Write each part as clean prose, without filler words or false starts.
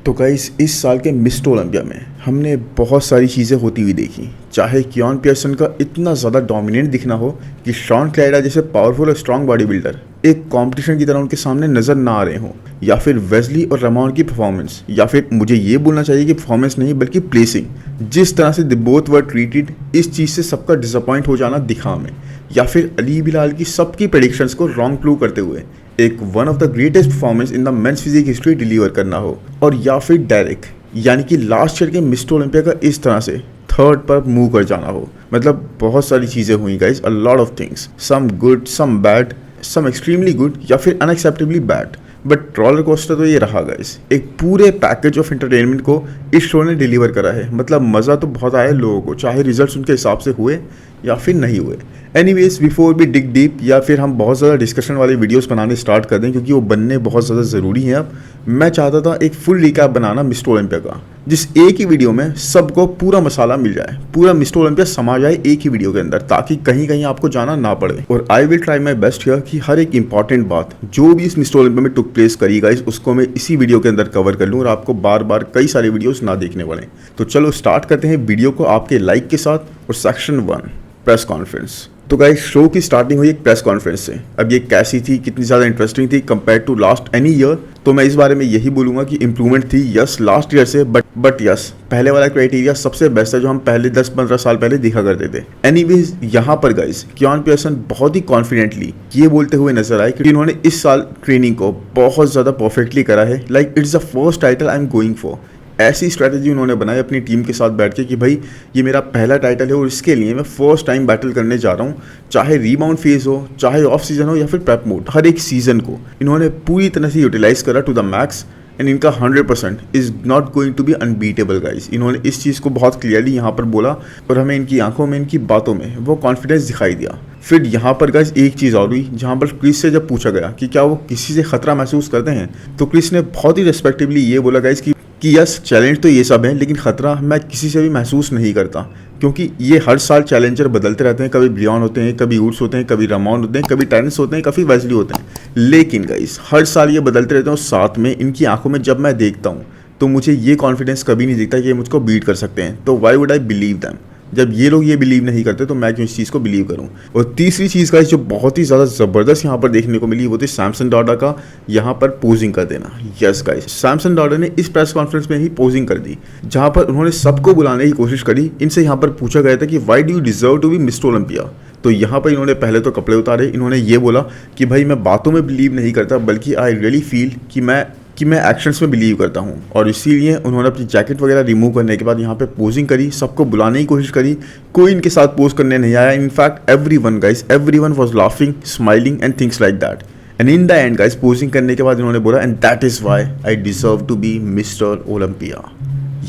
तो गाइस इस साल के मिस्टर ओलंपिया में हमने बहुत सारी चीज़ें होती हुई देखी। चाहे कियान पियर्सन का इतना ज़्यादा डोमिनेंट दिखना हो कि शॉन क्लाइडा जैसे पावरफुल और स्ट्रॉन्ग बॉडी बिल्डर एक कंपटीशन की तरह उनके सामने नज़र ना आ रहे हों, या फिर वेस्ली और रमॉन की परफॉर्मेंस, या फिर मुझे ये बोलना चाहिए कि परफॉर्मेंस नहीं बल्कि प्लेसिंग, जिस तरह से द बोथ वर ट्रीटेड, इस चीज़ से सबका डिसअपॉइंट हो जाना दिखा हमें, या फिर अली बिलाल की सबकी प्रेडिक्शंस को रॉन्ग प्रूव करते हुए एक one of the greatest performance in the men's physique history deliver करना हो, और या फिर डायरेक्ट यानी कि लास्ट ईयर के मिस्टर ओलंपिया का इस तरह से थर्ड पर मूव कर जाना हो। मतलब बहुत सारी चीज़ें हुई guys, a lot of things, some good, some bad, some extremely good, या फिर unacceptably bad, but roller coaster तो ये रहा गाइस। एक पूरे पैकेज ऑफ एंटरटेनमेंट को इस शो ने डिलीवर करा है। मतलब मज़ा तो बहुत आया लोगों को, चाहे रिजल्ट्स उनके हिसाब से हुए या फिर नहीं हुए। Anyways, before we dig deep या फिर हम बहुत ज़्यादा डिस्कशन वाले वीडियोस बनाने स्टार्ट कर दें, क्योंकि वो बनने बहुत ज़्यादा ज़रूरी हैं। अब मैं चाहता था एक फुल रिकैप बनाना मिस्टर ओलंपिया का, जिस एक ही वीडियो में सबको पूरा मसाला मिल जाए, पूरा मिस्टर ओलंपिया समा जाए एक ही वीडियो के अंदर, ताकि कहीं कहीं आपको जाना ना पड़े। और I will try my best here कि हर एक इंपॉर्टेंट बात जो भी इस मिस्टर ओलंपिया में टुक प्लेस करी गाइस, उसको मैं इसी वीडियो के अंदर कवर कर लूँ और आपको बार बार कई सारे वीडियोस ना देखने पड़े। तो चलो स्टार्ट करते हैं वीडियो को आपके लाइक के साथ। और सेक्शन 1, प्रेस कॉन्फ्रेंस। तो गाइस शो की स्टार्टिंग हुई एक प्रेस कॉन्फ्रेंस से। अब ये कैसी थी, कितनी ज़्यादा इंटरेस्टिंग थी compare to last any year, तो मैं इस बारे में यही बोलूँगा कि इंप्रूवमेंट थी यस लास्ट ईयर से, बट यस पहले वाला क्राइटेरिया सबसे बेस्ट है जो हम पहले 10-15 साल पहले दिखा करते थे। एनीवेज, यहाँ पर गाइस कियान पियर्सन बहुत ही कॉन्फिडेंटली ये बोलते हुए नजर आए कि इन्होंने इस साल ट्रेनिंग को बहुत ज़्यादा परफेक्टली करा है। Like it's the first title I am going for. ऐसी स्ट्रैटेजी उन्होंने बनाई अपनी टीम के साथ बैठ के कि भाई ये मेरा पहला टाइटल है और इसके लिए मैं फर्स्ट टाइम बैटल करने जा रहा हूँ। चाहे रीबाउंड फेज हो, चाहे ऑफ सीजन हो, या फिर प्रेप मोड, हर एक सीजन को इन्होंने पूरी तरह से यूटिलाइज करा टू द मैक्स। एंड इनका 100% is not going to be unbeatable guys. इन्होंने इस चीज़ को बहुत क्लियरली यहाँ पर बोला और हमें इनकी आंखों में, इनकी बातों में वो कॉन्फिडेंस दिखाई दिया। फिर यहाँ पर गाइस एक चीज़ और हुई, जहाँ पर क्रिस से जब पूछा गया कि क्या वो किसी से खतरा महसूस करते हैं, तो क्रिस ने बहुत ही रेस्पेक्टिवली ये बोला गाइस कि यस चैलेंज तो ये सब है, लेकिन ख़तरा मैं किसी से भी महसूस नहीं करता, क्योंकि ये हर साल चैलेंजर बदलते रहते हैं। कभी ब्रियॉन होते हैं, कभी ऊड्स होते हैं, कभी रमॉन होते हैं, कभी टेरेंस होते हैं, कभी वेस्ली होते हैं, लेकिन गाइस हर साल ये बदलते रहते हैं। और साथ में इनकी आंखों में जब मैं देखता हूँ तो मुझे ये कॉन्फिडेंस कभी नहीं दिखता कि ये मुझको बीट कर सकते हैं। तो why would I believe them? जब ये लोग ये बिलीव नहीं करते तो मैं क्यों इस चीज़ को बिलीव करूं? और तीसरी चीज़ गाइस जो बहुत ही ज़्यादा ज़बरदस्त यहाँ पर देखने को मिली, वो थी सैमसन डॉर्डा का यहाँ पर पोजिंग कर देना। यस गाइस, सैमसन डॉर्डा ने इस प्रेस कॉन्फ्रेंस में ही पोजिंग कर दी, जहाँ पर उन्होंने सबको बुलाने की कोशिश करी। इनसे यहाँ पर पूछा गया था कि why do you deserve to be Mister Olympia. तो यहाँ पर इन्होंने पहले तो कपड़े उतारे। इन्होंने ये बोला कि भाई मैं बातों में बिलीव नहीं करता, बल्कि आई रियली फील कि मैं एक्शंस में बिलीव करता हूँ। और इसीलिए उन्होंने अपनी जैकेट वगैरह रिमूव करने के बाद यहाँ पे पोजिंग करी, सबको बुलाने की कोशिश करी। कोई इनके साथ पोज करने नहीं आया। In fact everyone guys, everyone was laughing, smiling and things like that. And in the end guys posing करने के बाद इन्होंने बोला, and that is why I deserve to be Mister Olympia.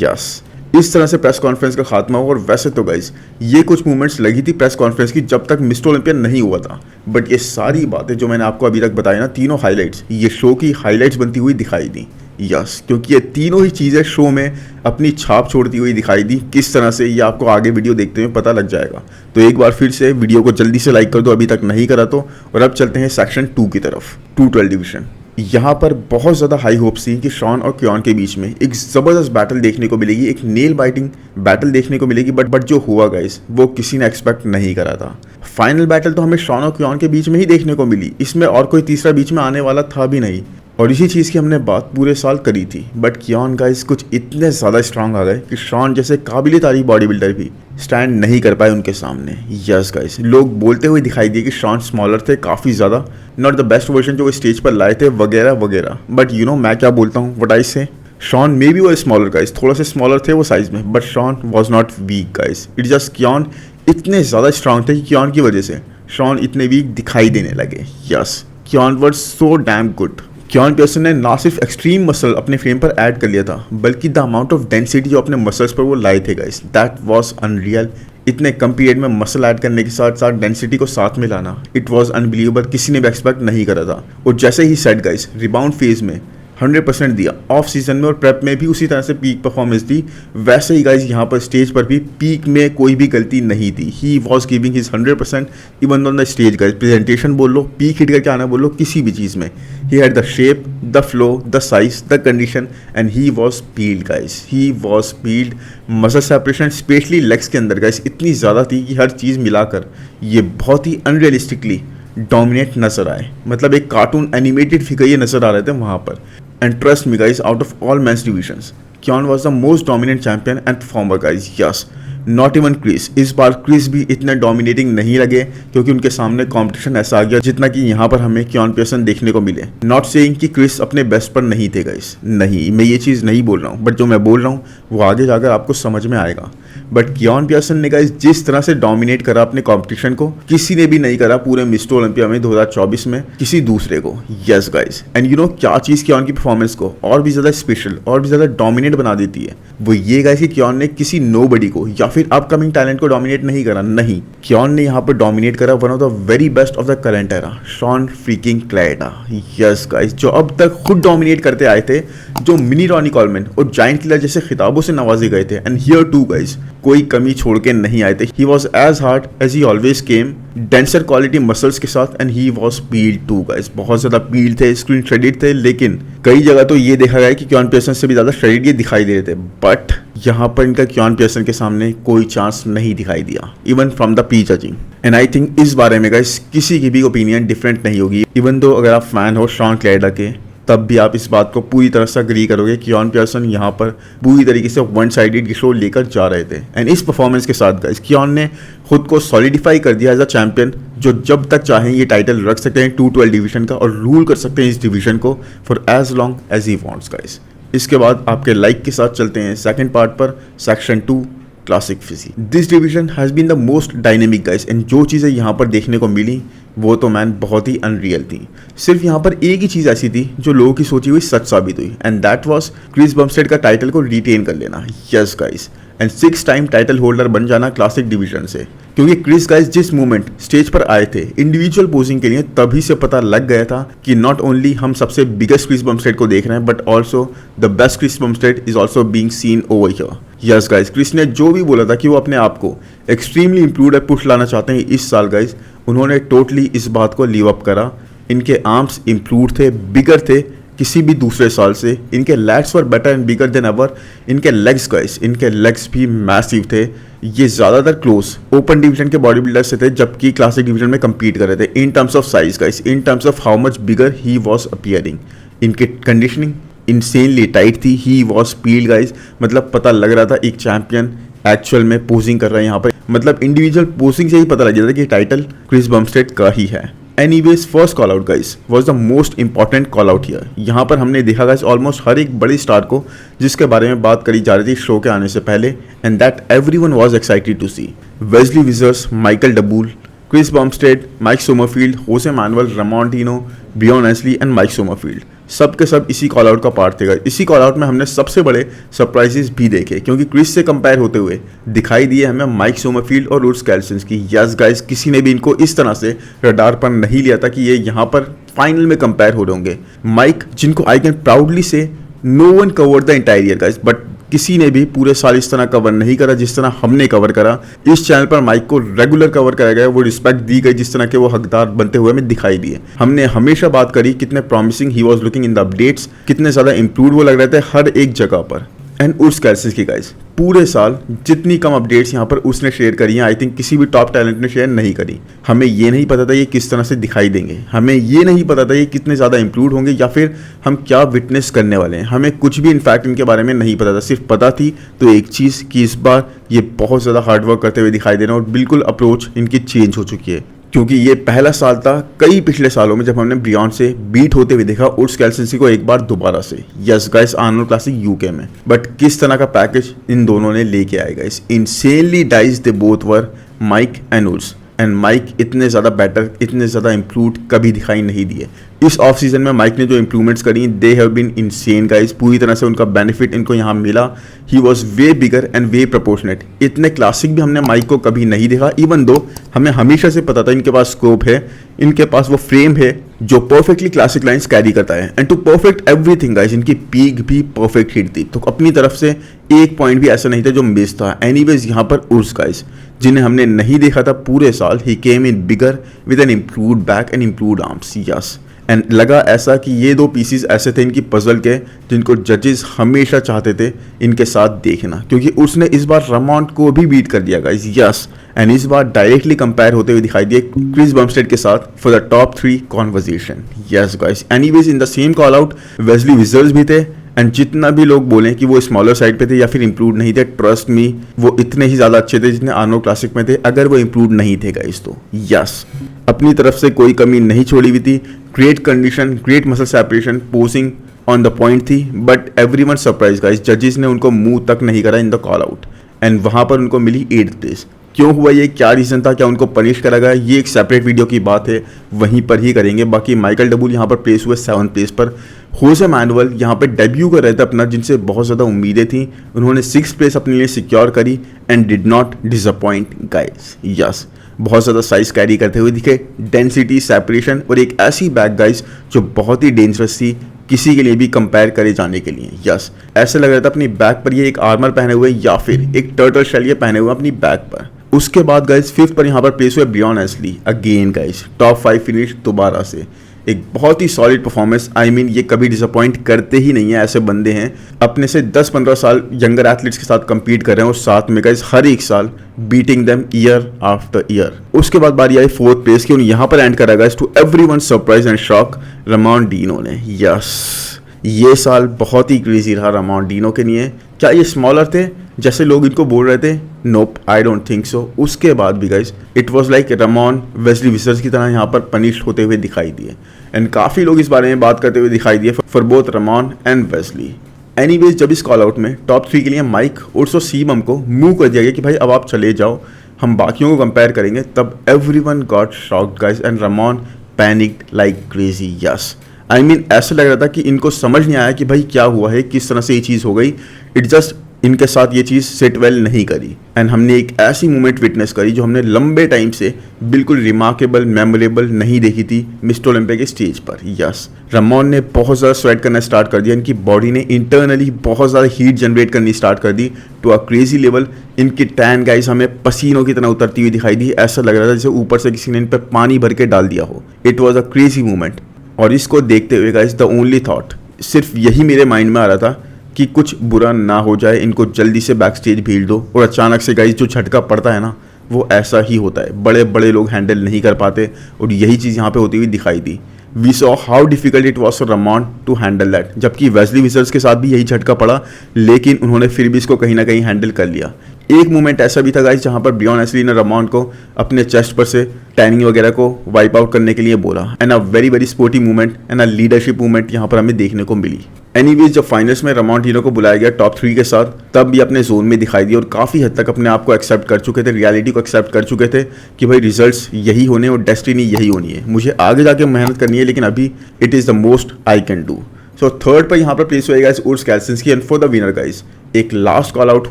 Yes, इस तरह से प्रेस कॉन्फ्रेंस का खात्मा हुआ। और वैसे तो गाइस ये कुछ मूवमेंट्स लगी थी प्रेस कॉन्फ्रेंस की जब तक मिस्टर ओलंपिया नहीं हुआ था, बट ये सारी बातें जो मैंने आपको अभी तक बताई ना, तीनों हाइलाइट्स, ये शो की हाइलाइट्स बनती हुई दिखाई दी। यस, क्योंकि ये तीनों ही चीज़ें शो में अपनी छाप छोड़ती हुई दिखाई दी। किस तरह से, ये आपको आगे वीडियो देखते हुए पता लग जाएगा। तो एक बार फिर से वीडियो को जल्दी से लाइक कर दो अभी तक नहीं करा तो। और अब चलते हैं सेक्शन 2 की तरफ, 212 डिवीजन। यहाँ पर बहुत ज़्यादा हाई होप्स थी कि शॉन और कियान के बीच में एक ज़बरदस्त बैटल देखने को मिलेगी, एक नेल बाइटिंग बैटल देखने को मिलेगी, बट जो हुआ गाइस वो किसी ने एक्सपेक्ट नहीं करा था। फाइनल बैटल तो हमें शॉन और कियान के बीच में ही देखने को मिली, इसमें और कोई तीसरा बीच में आने वाला था भी नहीं। और इसी चीज़ की हमने बात पूरे साल करी थी, बट कियान गाइस कुछ इतने ज़्यादा स्ट्रांग आ गए कि शॉन जैसे काबिल तारीफ बॉडी बिल्डर भी स्टैंड नहीं कर पाए उनके सामने। यस गाइस, लोग बोलते हुए दिखाई दिए कि शॉन स्मॉलर थे काफ़ी ज़्यादा, नॉट द बेस्ट वर्जन जो वो स्टेज पर लाए थे वगैरह वगैरह। बट यू नो मैं क्या बोलता हूँ, what I say, Shawn may be वो स्मॉलर गाइस, थोड़ा से स्मॉलर थे वो साइज में, but Shawn was not weak guys. It just कियान इतने ज़्यादा स्ट्रांग थे कि कियान की वजह से शॉन इतने वीक दिखाई देने लगे। यस, कियान वर सो डैम गुड। कियान पियर्सन ने ना सिर्फ एक्सट्रीम मसल अपने फ्रेम पर ऐड कर लिया था, बल्कि द अमाउंट ऑफ डेंसिटी जो अपने मसल्स पर वो लाए थे गाइस, दैट वाज अनरियल। इतने कम पीरियड में मसल ऐड करने के साथ साथ डेंसिटी को साथ में लाना, इट वाज अनबिलीवेबल। किसी ने भी एक्सपेक्ट नहीं करा था। और जैसे ही सेट गाइस, रिबाउंड फेज में 100% दिया ऑफ सीजन में और प्रेप में भी उसी तरह से पीक परफॉर्मेंस दी। वैसे ही गाइज यहाँ पर स्टेज पर भी पीक में कोई भी गलती नहीं थी। He was giving his 100% even on the stage guys. Presentation बोल लो, पीक हिट करके आना बोल लो, किसी भी चीज़ में he had the shape, the flow, the size, the condition and he was peeled guys. He was peeled. Muscle separation specially legs के अंदर guys इतनी ज़्यादा थी कि हर चीज़ मिलाकर ये बहुत ही अनरियलिस्टिकली डोमिनेट नजर आए। मतलब एक कार्टून एनिमेटेड फिगर ये नजर आ रहे थे वहाँ पर। And trust me guys, out of all men's divisions Keone was the most dominant champion and performer guys. Yes, not even Chris. इस बार क्रिस भी इतने डोमिनेटिंग नहीं लगे क्योंकि उनके सामने कंपटीशन ऐसा आ गया जितना कि यहाँ पर हमें क्योन पियर्सन देखने को मिले। नॉट सेइंग कि क्रिस अपने बेस्ट पर नहीं थे गाइस, नहीं, मैं ये चीज़ नहीं बोल रहा हूँ, बट जो मैं बोल रहा हूँ वो आगे जाकर आपको समझ में आएगा। बट क्योन पियर्सन ने गाइस जिस तरह से डोमिनेट करा अपने कंपटीशन को, किसी ने भी नहीं करा पूरे मिस्टर ओलंपिया में 2024 में किसी दूसरे को। Yes guys, and you know क्या चीज़ क्योन की परफॉर्मेंस को और भी ज़्यादा स्पेशल और भी ज़्यादा डोमिनेट बना देती है, वो ये गाइस कि क्योन ने किसी नोबडी को या फिर अपकमिंग टैलेंट को डोमिनेट नहीं करा। नहीं, क्योन ने यहाँ पर डोमिनेट करा one of the very best of the current era, Shawn freaking Clarida. Yes guys, जो अब तक खुद डोमिनेट करते आए थे, जो मिनी रॉनी कॉलमैन और जायंट किलर जैसे खिताबों से नवाजे गए थे, एंड हियर टू गाइस कोई कमी छोड़ के नहीं आए थे। He was as hard as he always came, denser quality muscles के साथ, and he was peeled too guys. बहुत ज्यादा पील्ड थे, स्क्रीन श्रेडिड थे, लेकिन कई जगह तो ये देखा गया कि क्योन पियर्सन से भी ज्यादा श्रेडिड ये दिखाई दे रहे थे। बट यहाँ पर इनका क्योन पियर्सन के सामने कोई चांस नहीं दिखाई दिया, even from the pre judging. And I think इस बारे में गाइस किसी की भी ओपिनियन डिफरेंट नहीं होगी। इवन दो अगर आप फैन हो शॉन क्लाइडा के, तब भी आप इस बात को पूरी तरह से अग्री करोगे कि क्योन पियर्सन यहाँ पर पूरी तरीके से वन साइडेड शो लेकर जा रहे थे। एंड इस परफॉर्मेंस के साथ गाइस क्योन ने खुद को सॉलिडिफाई कर दिया एज अ चैंपियन, जो जब तक चाहें ये टाइटल रख सकते हैं 212 डिवीजन का और रूल कर सकते हैं इस डिवीजन को for as long as he wants guys. इसके बाद आपके लाइक के साथ चलते हैं सेकंड पार्ट पर, section 2 classic physique. This division has been the most dynamic guys, and जो चीज़ें यहाँ पर देखने को मिली वो तो मैन बहुत ही अनरियल थी। सिर्फ यहाँ पर एक ही चीज़ ऐसी थी जो लोगों की सोची हुई सच साबित हुई, and that was Chris Bumstead का टाइटल को रिटेन कर लेना। Yes guys, and 6 time title holder बन जाना क्लासिक डिवीजन से। क्योंकि क्रिस गाइस जिस मोमेंट स्टेज पर आए थे इंडिविजुअल पोजिंग के लिए, तभी से पता लग गया था कि नॉट ओनली हम सबसे बिगेस्ट क्रिस बमस्टेड को देख रहे हैं, but also the best Chris Bumstead is also being seen over here. Yes guys, Chris ने जो भी बोला था कि वो अपने आप को एक्सट्रीमली इंप्रूव्ड है पुश लाना चाहते हैं इस साल गाइस, उन्होंने टोटली इस बात को लीव अप करा। इनके आर्म्स इंप्रूव थे, बिगर थे किसी भी दूसरे साल से। इनके legs were better and bigger than ever. इनके लेग्स गाइस, इनके लेग्स भी मैसिव थे। ये ज़्यादातर क्लोज ओपन डिवीजन के बॉडी बिल्डर से थे, जबकि क्लासिक डिवीजन में compete कर रहे थे in terms of size guys, in terms of how much bigger he was appearing. इनके कंडीशनिंग इंसेनली टाइट थी। ही वॉज पील्ड गाइस, मतलब पता लग रहा था एक चैंपियन एक्चुअल में पोजिंग कर रहा है यहाँ पर। मतलब इंडिविजुअल पोजिंग से ही पता लग जाता था कि टाइटल क्रिस बमस्टेड का ही है। Anyways, first call out guys was the most important call out here. यहाँ पर हमने देखा गाइस ऑलमोस्ट हर एक बड़ी स्टार को जिसके बारे में बात करी जा रही थी शो के आने से पहले, and that everyone was excited to see. Wesley Vissers, Michael Daboul, Chris Bumstead, Mike Sommerfeld, Jose Manuel, Ramon Dino, Breon Ansley and Mike Sommerfeld, सब के सब इसी कॉल आउट का पार्ट थे गाइस। इसी कॉल आउट में हमने सबसे बड़े सरप्राइजेस भी देखे, क्योंकि क्रिस से कंपेयर होते हुए दिखाई दिए हमें माइक सोमरफील्ड और ऊड्स केल्सिंस्की। यस गाइस, किसी ने भी इनको इस तरह से रडार पर नहीं लिया था कि ये यहाँ पर फाइनल में कंपेयर हो रहे होंगे। माइक, जिनको I can proudly say no one covered the entire year guys, but किसी ने भी पूरे साल इस तरह कवर नहीं करा जिस तरह हमने कवर करा। इस चैनल पर माइक को रेगुलर कवर कराया गया, वो रिस्पेक्ट दी गई जिस तरह के वो हकदार बनते हुए हमें दिखाई दिए। हमने हमेशा बात करी कितने promising he was looking in the updates, कितने ज़्यादा इंप्रूव वो लग रहे थे हर एक जगह पर। एंड ऊड्स केल्सिंस्की गाइस, पूरे साल जितनी कम अपडेट्स यहाँ पर उसने शेयर करी हैं, आई थिंक किसी भी टॉप टैलेंट ने शेयर नहीं करी। हमें ये नहीं पता था ये किस तरह से दिखाई देंगे, हमें ये नहीं पता था ये कितने ज़्यादा इंप्रूव होंगे या फिर हम क्या विटनेस करने वाले हैं। हमें कुछ भी इनफैक्ट इनके बारे में नहीं पता था। सिर्फ पता थी तो एक चीज़ कि इस बार ये बहुत ज़्यादा हार्डवर्क करते हुए दिखाई दे रहे हैं और बिल्कुल अप्रोच इनकी चेंज हो चुकी है। क्योंकि ये पहला साल था कई पिछले सालों में जब हमने ब्रियॉन से बीट होते हुए देखा ऊड्स केल्सिंस्की को एक बार दोबारा से। Yes guys, Arnold Classic UK में। बट किस तरह का पैकेज इन दोनों ने लेके आए guys, insanely diced they both were, Mike and Urs. And Mike इतने ज़्यादा बेटर, इतने ज़्यादा इम्प्रूव्ड कभी दिखाई नहीं दिए। इस ऑफ सीजन में माइक ने जो इंप्रूवमेंट्स करी, they have been insane guys. पूरी तरह से उनका बेनिफिट इनको यहाँ मिला। He was way bigger and way proportionate. इतने क्लासिक भी हमने माइक को कभी नहीं देखा, इवन दो हमें हमेशा से पता था इनके पास स्कोप है, इनके पास वो फ्रेम है जो परफेक्टली क्लासिक लाइंस कैरी करता है and to perfect everything guys, इनकी पीक भी परफेक्ट हिट थी, तो अपनी तरफ से एक पॉइंट भी ऐसा नहीं था जो मिस था। एनीवेज यहाँ पर उर्स गाइस, जिन्हें हमने नहीं देखा था पूरे साल, he came in bigger with an improved back and improved arms, yes. And लगा ऐसा कि ये दो पीसीज ऐसे थे इनकी पजल के, जिनको जजेस हमेशा चाहते थे इनके साथ देखना, क्योंकि उसने इस बार रमॉन्ट को भी बीट कर दिया गाइस, यस। एंड इस बार डायरेक्टली कंपेयर होते हुए दिखाई दिए क्रिस बम्स्टेड के साथ for the top 3 conversation, yes guys. Anyways in the same call out Wesley Vissers भी थे, एंड जितना भी लोग बोलें कि वो स्मॉलर साइड पे थे या फिर इंप्रूव नहीं थे, ट्रस्ट मी वो इतने ही ज़्यादा अच्छे थे जितने आर्नो क्लासिक में थे, अगर वो इंप्रूव नहीं थे गाइस तो, यस। अपनी तरफ से कोई कमी नहीं छोड़ी हुई थी, great condition, great muscle separation, posing on the point थी, बट एवरीवन सरप्राइज गाइस, जजेस ने उनको मुंह तक नहीं करा in the call out, and वहाँ पर उनको मिली 8th प्लेस। क्यों हुआ ये, क्या रीज़न था, क्या उनको पनिश करा गया, ये एक सेपरेट वीडियो की बात है, वहीं पर ही करेंगे। बाकी माइकल डबूल यहाँ पर प्लेस हुए 7th प्लेस पर। होसे मैनुअल यहाँ पे डेब्यू कर रहे थे अपना, जिनसे बहुत ज़्यादा उम्मीदें थी, उन्होंने 6th प्लेस अपने लिए सिक्योर करी and did not disappoint guys, yes. बहुत ज़्यादा साइज कैरी करते हुए दिखे, डेंसिटी, सेपरेशन और एक ऐसी बैक गाइस जो बहुत ही डेंजरस थी किसी के लिए भी कंपेयर करे जाने के लिए, यस। ऐसे लग रहा था अपनी बैक पर ये एक आर्मर पहने हुए या फिर एक टर्टल शेल ये पहने हुए अपनी बैक पर। उसके बाद गाइस 5th पर यहाँ पर प्लेस हुए Breon Ansley, again guys top 5 finish दोबारा से, एक बहुत ही सॉलिड परफॉर्मेंस। आई मीन ये कभी डिसअपॉइंट करते ही नहीं है, ऐसे बंदे हैं अपने से 10-15 साल यंगर एथलीट्स के साथ compete कर रहे हैं और साथ में गाइस हर एक साल beating them year after year. उसके बाद बारी आई 4th प्लेस की, उन्हें यहाँ पर एंड करा guys to everyone surprise and shock, Ramon Dino ने, यस। ये साल बहुत ही क्रेजी रहा रमॉन डीनो के लिए। क्या ये स्मॉलर थे जैसे लोग इनको बोल रहे थे? Nope, I don't think so. उसके बाद भी guys it was like Ramon Wesley Vissers की तरह यहाँ पर पनिश होते हुए दिखाई दिए, एंड काफ़ी लोग इस बारे में बात करते हुए दिखाई दिए for both Ramon and Wesley. Anyways जब इस कॉल आउट में टॉप 3 के लिए माइक और सीमम को मूव कर दिया गया कि भाई अब आप चले जाओ, हम बाकियों को कंपेयर करेंगे, तब everyone got shocked guys and Ramon panicked like crazy, yes. I mean ऐसा लग रहा था कि इनको समझ नहीं आया कि भाई क्या हुआ है, किस तरह से ये चीज़ हो गई। इट जस्ट इनके साथ ये चीज़ सेट वेल नहीं करी, एंड हमने एक ऐसी मूवमेंट विटनेस करी जो हमने लंबे टाइम से बिल्कुल रिमार्केबल, मेमोरेबल नहीं देखी थी मिस्टर ओलंपिया के स्टेज पर, यस। रमॉन ने बहुत ज़्यादा स्वेट करना स्टार्ट कर दिया, इनकी बॉडी ने इंटरनली बहुत ज़्यादा हीट जनरेट करनी स्टार्ट कर दी टू अ क्रेजी लेवल। इनकी टैन गाइस हमें पसीनों की तरह उतरती हुई दिखाई दी, ऐसा लग रहा था जैसे ऊपर से किसी ने इन पर पानी भर के डाल दिया हो। It was a crazy movement, और इसको देखते हुए गाइस द ओनली थॉट, सिर्फ यही मेरे माइंड में आ रहा था कि कुछ बुरा ना हो जाए, इनको जल्दी से बैक स्टेज भेज दो। और अचानक से गाइस जो झटका पड़ता है ना, वो ऐसा ही होता है, बड़े बड़े लोग हैंडल नहीं कर पाते, और यही चीज़ यहाँ पे होती हुई दिखाई दी। We saw how difficult it was for Ramon to handle that, जबकि वेस्ली विजर्स के साथ भी यही झटका पड़ा, लेकिन उन्होंने फिर भी इसको कहीं ना कहीं हैंडल कर लिया। एक मोमेंट ऐसा भी था गाइस जहाँ पर ब्रियॉन एशली ने रमॉन को अपने चेस्ट पर से टैनिंग वगैरह को वाइप आउट करने के लिए बोला, and a very very sporty movement and a leadership movement यहाँ पर हमें देखने को मिली। एनीवेज जब फाइनल्स में रमॉन डीनो को बुलाया गया टॉप 3 के साथ, तब भी अपने जोन में दिखाई दी और काफ़ी हद तक अपने आप को एक्सेप्ट कर चुके थे, रियलिटी को एक्सेप्ट कर चुके थे कि भाई रिजल्ट्स यही होने और डेस्टिनी यही होनी है, मुझे आगे जाके मेहनत करनी है, लेकिन अभी it is the most I can do. So 3rd पर यहाँ पर प्लेस हुआ guys Urs Kalecinski, and for the winner guys एक लास्ट कॉल आउट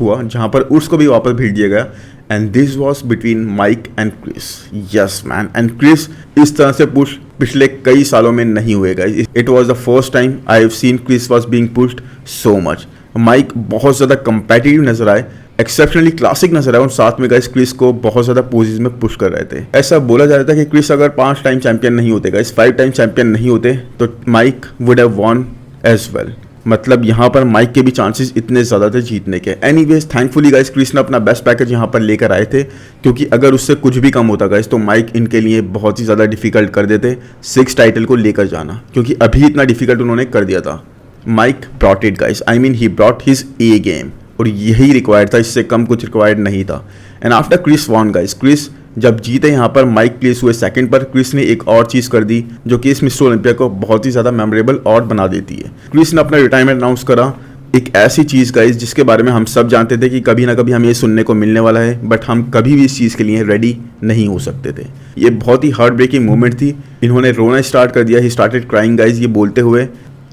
हुआ जहाँ पर उर्स को भी वापस भेज दिया गया, and this was between Mike and Chris, yes man. And Chris इस तरह से पुश पिछले कई सालों में नहीं हुए guys, it was the first time I have seen Chris was being pushed so much. Mike बहुत ज़्यादा कंपेटिटिव नजर आए, एक्सेप्शनली क्लासिक नजर आए, और साथ में गाइस क्रिस को बहुत ज़्यादा पोजीज में पुश कर रहे थे। ऐसा बोला जा रहा था कि क्रिस अगर 5 टाइम चैंपियन नहीं होते गाइस, 5 टाइम चैंपियन नहीं होते, तो Mike would have won as well. मतलब यहाँ पर माइक के भी चांसेस इतने ज़्यादा थे जीतने के। एनीवेज थैंकफुली गाइस क्रिस ने अपना बेस्ट पैकेज यहाँ पर लेकर आए थे, क्योंकि अगर उससे कुछ भी कम होता गाइस तो माइक इनके लिए बहुत ही ज़्यादा डिफिकल्ट कर देते 6 टाइटल को लेकर जाना, क्योंकि अभी इतना डिफिकल्ट उन्होंने कर दिया था। Mike brought it guys, I mean he brought his A game, और यही रिक्वायर्ड था, इससे कम कुछ रिक्वायर्ड नहीं था। And after Chris won guys, Chris जब जीते यहाँ पर माइक प्लेस हुए 2nd पर, क्रिस ने एक और चीज़ कर दी जो कि इस मिस्टर ओलंपिया को बहुत ही ज़्यादा मेमोरेबल और बना देती है। क्रिस ने अपना रिटायरमेंट अनाउंस करा, एक ऐसी चीज़ गाइस जिसके बारे में हम सब जानते थे कि कभी ना कभी हमें ये सुनने को मिलने वाला है, बट हम कभी भी इस चीज़ के लिए रेडी नहीं हो सकते थे। ये बहुत ही हार्ट ब्रेकिंग मोमेंट थी, इन्होंने रोना स्टार्ट कर दिया, ही स्टार्टेड क्राइंग गाइस ये बोलते हुए,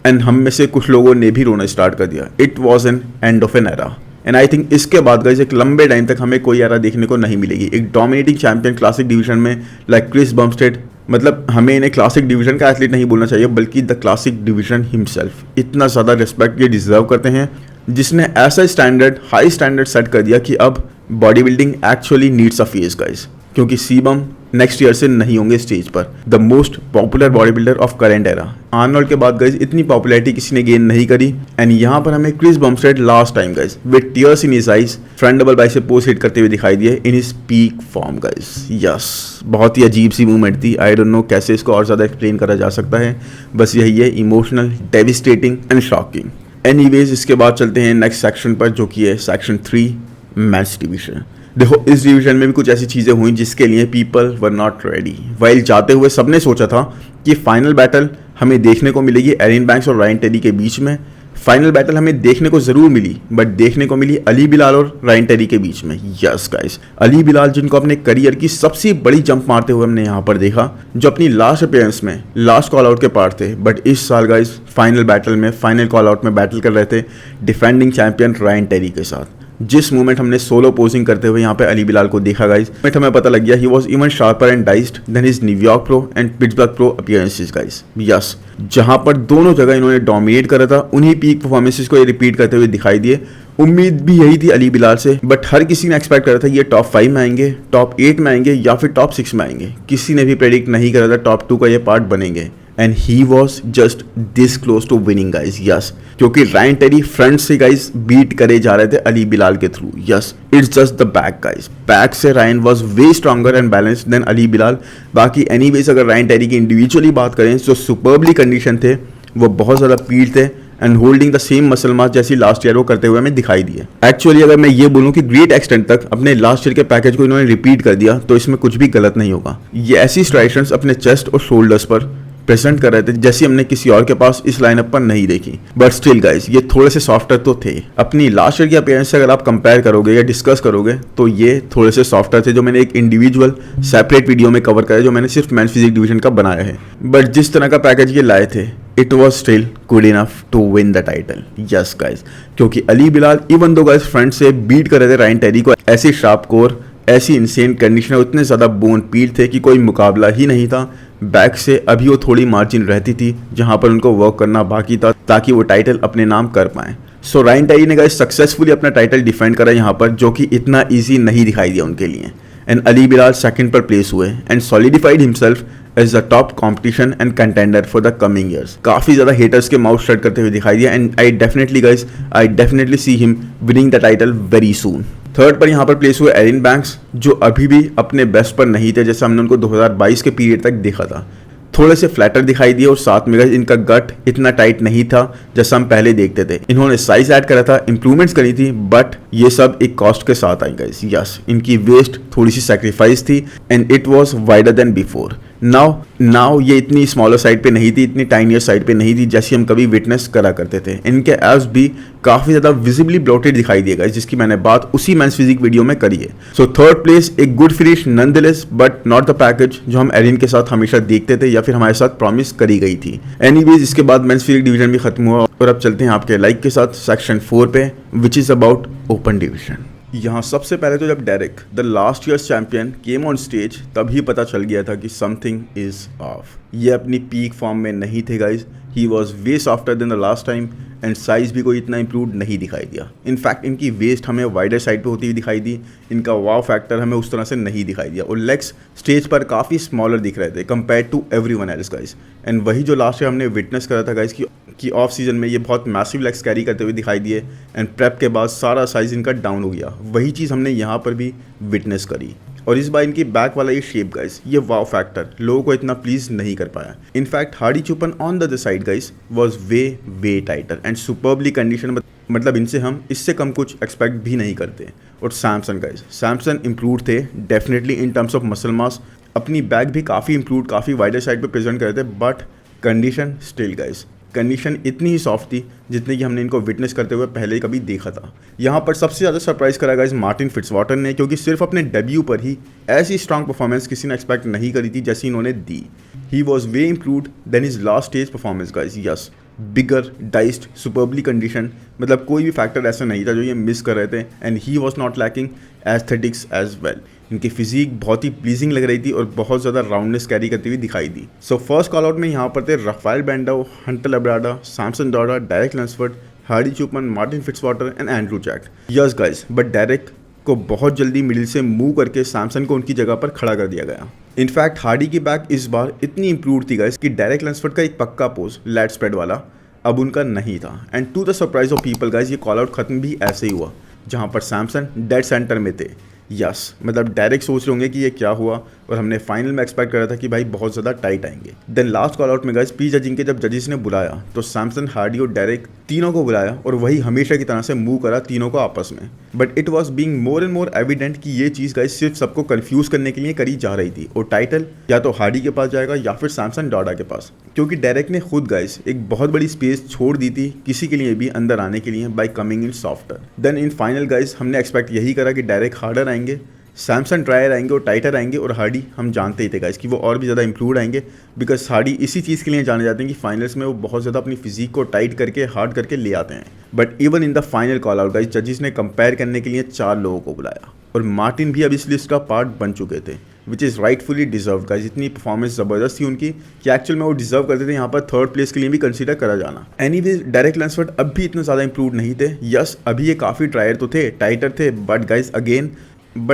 एंड हम में से कुछ लोगों ने भी रोना स्टार्ट कर दिया। It was an end of an era, and I think इसके बाद गाइस एक लंबे टाइम तक हमें कोई एरा देखने को नहीं मिलेगी। एक डोमिनेटिंग चैंपियन क्लासिक डिवीजन में लाइक क्रिस बम्स्टेड मतलब हमें इन्हें क्लासिक डिवीजन का एथलीट नहीं बोलना चाहिए बल्कि द क्लासिक डिवीजन हिमसेल्फ। इतना ज़्यादा रिस्पेक्ट ये डिजर्व करते हैं, जिसने ऐसा स्टैंडर्ड, हाई स्टैंडर्ड सेट कर दिया कि अब body building actually needs a face guys, क्योंकि सीबम नेक्स्ट ईयर से नहीं होंगे स्टेज पर। The most popular body builder of current era. Arnold के बाद गाइस इतनी पॉपुलैरिटी किसी ने गेन नहीं करी। एंड यहाँ पर हमें Chris Bumstead last time guys with tears in his eyes front double bicep pose hit करते हुए दिखाई दिए in his peak form guys. Yes, बहुत ही अजीब सी मूवमेंट थी। आई डोंट नो कैसे इसको और ज़्यादा एक्सप्लेन करा जा सकता है, बस यही है, emotional, devastating and shocking. Anyways, इसके बाद चलते हैं नेक्स्ट सेक्शन पर, जो कि है सेक्शन 3 मेंस डिवीजन। देखो, इस डिवीजन में भी कुछ ऐसी चीज़ें हुई जिसके लिए people were not ready. While जाते हुए सबने सोचा था कि फाइनल बैटल हमें देखने को मिलेगी एरिन बैंक्स और रायन टेरी के बीच में। फाइनल बैटल हमें देखने को ज़रूर मिली, बट देखने को मिली अली बिलाल और रायन टेरी के बीच में। यस गाइस, अली बिलाल जिनको अपने करियर की सबसे बड़ी जंप मारते हुए हमने यहाँ पर देखा, जो अपनी लास्ट अपीयरेंस में लास्ट कॉल आउट के पार्ट थे, बट इस साल गाइस फाइनल बैटल में, फाइनल कॉल आउट में बैटल कर रहे थे डिफेंडिंग चैंपियन रायन टेरी के साथ। जिस मोमेंट हमने सोलो पोजिंग करते हुए यहाँ पे अली बिलाल को देखा गाइस, मोमेंट हमें पता लग गया he was even sharper and diced then his New York pro and Pittsburgh pro appearances guys. Yes, जहाँ पर दोनों जगह इन्होंने डोमिनेट करा था, उन्हीं पीक परफॉर्मेंसेस को ये रिपीट करते हुए दिखाई दिए। उम्मीद भी यही थी अली बिलाल से, बट हर किसी ने एक्सपेक्ट करा था ये टॉप 5 में आएंगे, टॉप 8 में आएंगे या फिर टॉप 6 में आएंगे। किसी ने भी प्रेडिक्ट नहीं करा था टॉप 2 का ये पार्ट बनेंगे। And he was just this close to winning guys. Yes, क्योंकि रायन टेरी फ्रंट से गाइज बीट करे जा रहे थे अली बिलाल के through. Yes, it's just the back guys. Back से Ryan was way stronger and balanced than Ali Bilal. बाकी एनीवेज, अगर रायन टेरी की इंडिविजुअली बात करें, जो सुपर्बली कंडीशन थे, वो बहुत ज़्यादा पीड थे and holding the same muscle mass जैसी लास्ट ईयर वो करते हुए हमें दिखाई दिए। एक्चुअली अगर मैं ये बोलूँ कि ग्रेट एक्सटेंट तक अपने लास्ट ईयर के पैकेज को इन्होंने रिपीट कर दिया, तो इसमें कुछ भी गलत नहीं होगा। ये ऐसी स्ट्राइशंस अपने चेस्ट और शोल्डर्स पर प्रेजेंट कर रहे थे जैसी हमने किसी और के पास इस लाइनअप पर नहीं देखी। बट स्टिल गाइस, ये थोड़े से सॉफ्टर तो थे। अपनी लास्ट ईयर की अपीयरेंस से अगर आप कंपेयर करोगे या डिस्कस करोगे, तो ये थोड़े से सॉफ्टर थे, जो मैंने एक इंडिविजुअल सेपरेट वीडियो में कवर करा है, जो मैंने सिर्फ मेंस फिजिक डिवीजन का बनाया है। बट जिस तरह का पैकेज ये लाए थे, it was still good enough to win the title. Yes guys, क्योंकि Ali Bilal even though guys front से बीट कर रहे थे रायन टेरी को, ऐसी शार्प कोर, ऐसी इंसेन कंडीशन, उतने ज़्यादा बोन पीड थे कि कोई मुकाबला ही नहीं था। बैक से अभी वो थोड़ी मार्जिन रहती थी जहां पर उनको वर्क करना बाकी था, ताकि वो टाइटल अपने नाम कर पाएं। सो रायन टेरी ने गाइस सक्सेसफुली अपना टाइटल डिफेंड करा यहाँ पर, जो कि इतना ईजी नहीं दिखाई दिया उनके लिए। एंड अली बिलाल सेकंड पर प्लेस हुए and solidified himself as the top competition and contender for the coming years. काफी ज्यादा हेटर्स के माउथ शट करते हुए दिखाई दिया। And I definitely see him winning the title very soon. Third पर यहाँ पर प्लेस हुए एरिन बैंक्स, जो अभी भी अपने बेस्ट पर नहीं थे, जैसे हमने उनको 2022 के पीरियड तक देखा था। थोड़े से फ्लैटर दिखाई दिए और साथ में इनका गट इतना टाइट नहीं था जैसा हम पहले देखते थे। इन्होंने साइज ऐड करा था, इंप्रूवमेंट्स करी थी, बट ये सब एक कॉस्ट के साथ आई गाइस। यस, इनकी वेस्ट थोड़ी सी सैक्रिफाइस थी and it was wider than before. Now ये इतनी स्मॉलर साइड पे नहीं थी, इतनी टाइनियर साइड पे नहीं थी जैसी हम कभी विटनेस करा करते थे। इनके एब्स भी काफी ज्यादा विजिबली ब्लोटेड दिखाई दिएगा, जिसकी मैंने बात उसी मेंस फिजिक वीडियो में करी है। सो थर्ड प्लेस एक good finish nonetheless, but not the package जो हम एरिन के साथ हमेशा देखते थे या फिर हमारे साथ प्रॉमिस करी गई थी। एनीवेज, इसके बाद मेंस फिजिक डिवीजन भी खत्म हुआ और अब चलते हैं आपके लाइक के साथ सेक्शन 4 पे, which is about open division. यहाँ सबसे पहले तो जब Derrick the last years champion came on stage, तभी पता चल गया था कि समथिंग इज ऑफ। ये अपनी पीक फॉर्म में नहीं थे guys. He was way softer then the last time and size भी कोई इतना इंप्रूव नहीं दिखाई दिया। इनफैक्ट इनकी वेस्ट हमें वाइडर साइड पे होती हुई दिखाई दी, इनका वाव फैक्टर हमें उस तरह से नहीं दिखाई दिया, और लेग्स स्टेज पर काफ़ी स्मॉलर दिख रहे थे compare to everyone else guys. And वही जो लास्ट ईयर हमने विटनेस करा था गाइज कि ऑफ सीजन में ये बहुत मैसिव लेग्स कैरी करते हुए दिखाई दिए एंड प्रेप के बाद सारा साइज इनका डाउन हो गया, वही चीज़ हमने यहाँ पर भी विटनेस करी। और इस बार इनकी बैक वाला ये शेप गाइस, ये वाव फैक्टर लोगों को इतना प्लीज नहीं कर पाया। In fact Hadi Choopan on the other side guys was way tighter and superbly condition, मतलब इनसे हम इससे कम कुछ एक्सपेक्ट भी नहीं करते। और सैमसन गाइस, सैमसन इंप्रूव थे definitely in terms of muscle mass, अपनी बैक भी काफ़ी इंप्रूव, काफ़ी वाइडर साइड पे प्रेजेंट करते, but condition still guys, condition इतनी ही सॉफ्ट थी जितने कि हमने इनको विटनेस करते हुए पहले कभी देखा था। यहाँ पर सबसे ज़्यादा सरप्राइज करा गाइस मार्टिन फिट्जवाटर ने, क्योंकि सिर्फ अपने डेब्यू पर ही ऐसी स्ट्रॉन्ग परफॉर्मेंस किसी ने एक्सपेक्ट नहीं करी थी जैसी इन्होंने दी। He was way improved than his last stage performance guys. Yes, bigger, diced, superbly condition, मतलब कोई भी फैक्टर ऐसा नहीं था जो ये मिस कर रहे थे। And he was not lacking aesthetics as well. इनकी फिजिक बहुत ही प्लीजिंग लग रही थी और बहुत ज़्यादा राउंडनेस कैरी करती हुई दिखाई दी। सो फर्स्ट कॉल आउट में यहाँ पर थे Rafael Brandao, Hunter Labrada, Samson Dauda, Derek Lunsford, Hadi Choopan, Martin Fitzwater and Andrew Jacked. Yes guys, but Derek को बहुत जल्दी मिडिल से मूव करके सैमसन को उनकी जगह पर खड़ा कर दिया गया। इनफैक्ट हार्डी की बैक इस बार इतनी इंप्रूव थी गाइस कि डेरेक लैंसफोर्ड का एक पक्का पोज लैट स्प्रेड वाला अब उनका नहीं था। And to the surprise of people guys, ये कॉल आउट खत्म भी ऐसे ही हुआ जहां पर सैमसन डेड सेंटर में थे। यस, मतलब डायरेक्ट सोच रहे होंगे कि ये क्या हुआ, और हमने फाइनल में एक्सपेक्ट करा था कि भाई बहुत ज़्यादा टाइट आएंगे। देन लास्ट कॉल आउट में गाइस प्री जजिंग के जब जजेस ने बुलाया तो सैमसन, हार्डी और डेरेक तीनों को बुलाया और वही हमेशा की तरह से मूव करा तीनों को आपस में। But it was being more and more evident कि ये चीज़ गाइस सिर्फ सबको कंफ्यूज करने के लिए करी जा रही थी, और टाइटल या तो हार्डी के पास जाएगा या फिर सैमसन डॉडा के पास, क्योंकि डेरेक ने खुद गाइस एक बहुत बड़ी स्पेस छोड़ दी थी किसी के लिए भी अंदर आने के लिए by coming in softer. Then in final guys हमने एक्सपेक्ट यही करा कि डेरेक हार्डर आएंगे, सैमसन ड्रायर आएंगे और टाइटर आएंगे, और हार्डी हम जानते ही थे गाइस कि वो और भी ज़्यादा इंप्रूव आएंगे, बिकॉज हार्डी इसी चीज़ के लिए जाने जाते हैं कि फाइनल्स में वो बहुत ज़्यादा अपनी फिजिक को टाइट करके हार्ड करके ले आते हैं। But even in the final call out guys जजेस ने कंपेयर करने के लिए 4 लोगों को बुलाया, और मार्टिन भी अब इस लिस्ट का पार्ट बन चुके थे, which is rightfully deserve guys. इतनी परफॉर्मेंस ज़बरदस्त थी उनकी कि एक्चुअल में वो डिजर्व करते थे यहाँ पर 3rd प्लेस के लिए भी कंसीडर करा जाना। एनीवेज डेरेक लैंसफोर्ड अब भी इतने ज़्यादा इंप्रूव नहीं थे। यस, अभी ये काफ़ी ड्रायर तो थे, टाइटर थे, बट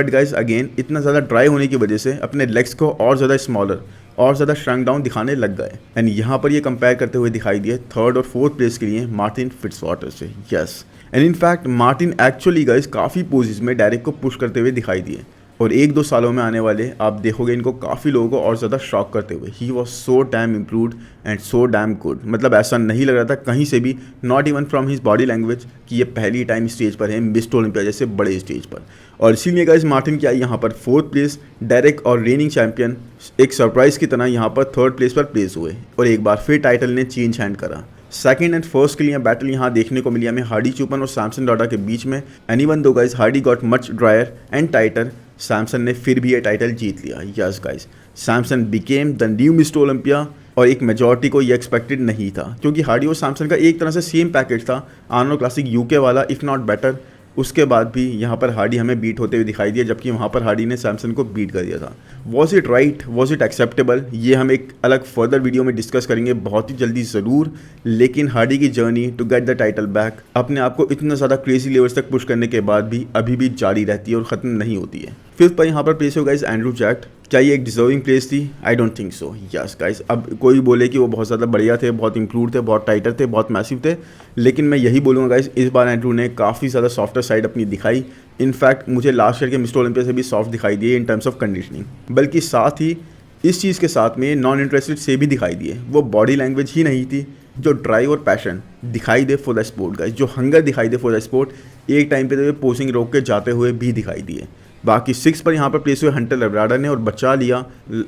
गाइस अगेन इतना ज़्यादा ड्राई होने की वजह से अपने लेग्स को और ज़्यादा स्मॉलर और ज़्यादा श्रंक डाउन दिखाने लग गए। एंड यहाँ पर ये कंपेयर करते हुए दिखाई दिए 3rd और 4th प्लेस के लिए मार्टिन फिट्जवाटर से। Yes, and in fact Martin actually guys काफ़ी पोजेस में डेरेक को पुश करते हुए दिखाई दिए, और 1-2 सालों में आने वाले आप देखोगे इनको काफ़ी लोगों को और ज़्यादा शॉक करते हुए। He was so damn improved and so damn good, मतलब ऐसा नहीं लग रहा था कहीं से भी, not even from his body language, कि ये पहली टाइम स्टेज पर है मिस्टर ओलंपिया जैसे बड़े स्टेज पर। और इसीलिए गाइस मार्टिन क्या यहाँ पर 4th प्लेस, डेरेक और रेनिंग चैंपियन एक सरप्राइज़ की तरह यहाँ पर 3rd प्लेस पर प्लेस हुए, और एक बार फिर टाइटल ने चेंज हैंड करा। 2nd एंड 1st के लिए बैटल यहाँ देखने को मिली हमें हार्डी चूपमन और सैमसन डॉडा के बीच में। And even though guys Hadi got much drier and tighter, Samson ने फिर भी ये टाइटल जीत लिया। Yes guys, Samson became the new Mister Olympia, और एक मेजॉरिटी को ये एक्सपेक्टेड नहीं था, क्योंकि हार्डी और सैमसन का एक तरह से सेम पैकेज था, आर्नो क्लासिक यूके वाला, इफ़ नॉट बेटर। उसके बाद भी यहाँ पर हार्डी हमें बीट होते हुए दिखाई दिया, जबकि वहाँ पर हार्डी ने सैमसन को बीट कर दिया था। Was it right, was it acceptable, ये हम एक अलग फर्दर वीडियो में डिस्कस करेंगे बहुत ही जल्दी ज़रूर। लेकिन हार्डी की journey to get the title back अपने आप को इतना ज़्यादा क्रेजी लेवल्स तक पुश करने के बाद भी अभी भी जारी रहती है और ख़त्म नहीं होती है। 5th पर यहाँ पर प्लेस हो गाइस एंड्रू जैक। क्या ये एक डिजर्विंग प्लेस थी? आई don't think so. Yes guys, अब कोई बोले कि वो बहुत ज़्यादा बढ़िया थे, बहुत इंप्रूव थे, बहुत टाइटर थे, बहुत मैसिव थे, लेकिन मैं यही बोलूँगा गाइस, इस बार एंड्रू ने काफ़ी ज़्यादा सॉफ्टर साइड अपनी दिखाई। इनफैक्ट मुझे लास्ट ईयर के मिस्टर ओलंपिया से भी सॉफ्ट दिखाई दिए इन टर्म्स ऑफ कंडीशनिंग, बल्कि साथ ही इस चीज़ के साथ में नॉन इंटरेस्टेड से भी दिखाई दिए। वो बॉडी लैंग्वेज ही नहीं थी, जो ड्राइव और पैशन दिखाई दे फॉर द स्पोर्ट गाइस, जो हंगर दिखाई दे फॉर द स्पोर्ट, एक टाइम पे तो पोजिंग रोक के जाते हुए भी दिखाई दिए। बाकी 6 पर यहाँ पर प्लेस हुए हंटर लब्राडा ने, और बचा लिया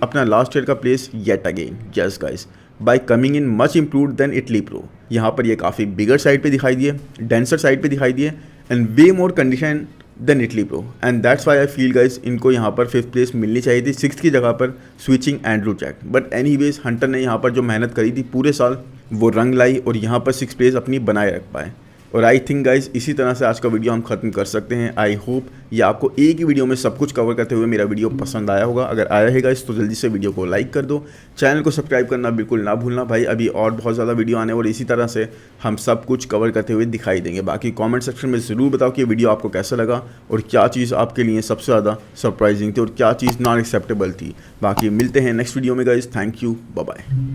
अपना लास्ट ईयर का place yet again. Yes guys, by coming in much improved then Italy pro. यहाँ पर ये काफ़ी बिगर साइड पे दिखाई दिए, डेंसर साइड पे दिखाई दिए, and way more condition then Italy pro, and that's why I feel guys इनको यहाँ पर 5th प्लेस मिलनी चाहिए थी 6th की जगह पर switching Andrew Jack. But anyways Hunter ने यहाँ पर जो मेहनत करी थी पूरे साल वो रंग लाई, और यहाँ पर 6th प्लेस अपनी बनाए रख पाए। और आई थिंक गाइस इसी तरह से आज का वीडियो हम खत्म कर सकते हैं। आई होप ये आपको एक ही वीडियो में सब कुछ कवर करते हुए मेरा वीडियो पसंद आया होगा। अगर आया है गाइस तो जल्दी से वीडियो को लाइक कर दो, चैनल को सब्सक्राइब करना बिल्कुल ना भूलना भाई। अभी और बहुत ज़्यादा वीडियो आने और इसी तरह से हम सब कुछ कवर करते हुए दिखाई देंगे। बाकी कॉमेंट सेक्शन में ज़रूर बताओ कि ये वीडियो आपको कैसा लगा, और क्या चीज़ आपके लिए सबसे ज़्यादा सरप्राइजिंग थी और क्या चीज़ नॉन एक्सेप्टेबल थी। बाकी मिलते हैं नेक्स्ट वीडियो में guys. Thank you, bye bye.